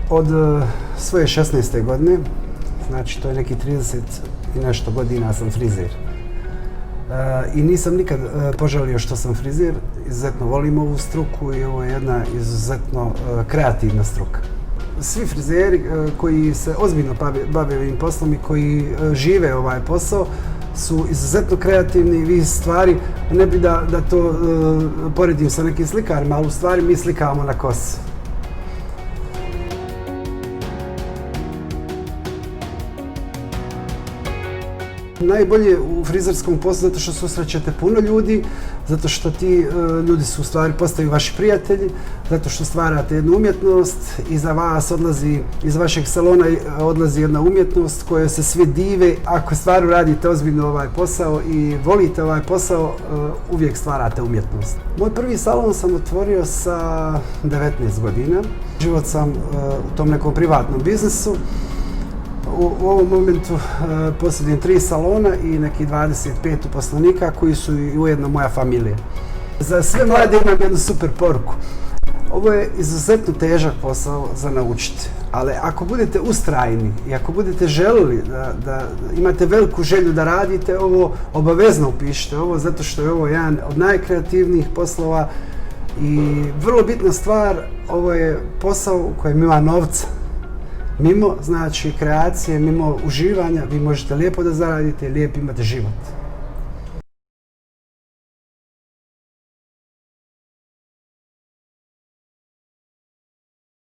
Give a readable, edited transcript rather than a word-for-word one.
Od svoje 16. godine, znači to je neki 30 i nešto godina sam frizer. I nisam nikad požalio što sam frizer, izuzetno volim ovu struku i ovo je jedna izuzetno kreativna struka. Svi frizeri koji se ozbiljno bave ovim poslom i koji žive ovaj posao su izuzetno kreativni. Vi stvari, ne bi da to poredim sa nekim slikarima, ali u stvari mi slikavamo na kosi. Najbolje u frizerskom poslu zato što susrećete puno ljudi, zato što ti ljudi su u stvari postaju vaši prijatelji, zato što stvarate jednu umjetnost, iza vas odlazi, iz vašeg salona odlazi jedna umjetnost kojoj se svi dive. Ako stvarno radite ozbiljno ovaj posao i volite ovaj posao, uvijek stvarate umjetnost. Moj prvi salon sam otvorio sa 19 godina. Život sam u tom nekom privatnom biznisu. U ovom momentu posjedujem 3 salona i neki 25 uposlenika koji su i ujedno moja familija. Za sve mlade imam jednu super poruku. Ovo je izuzetno težak posao za naučiti, ali ako budete ustrajni i ako budete želili da imate veliku želju da radite, ovo obavezno upišite ovo, zato što je ovo jedan od najkreativnijih poslova i vrlo bitna stvar, ovo je posao u kojem ima novca. Mimo, znači, kreacije, mimo uživanja, vi možete lijepo da zaradite i lijep imate život.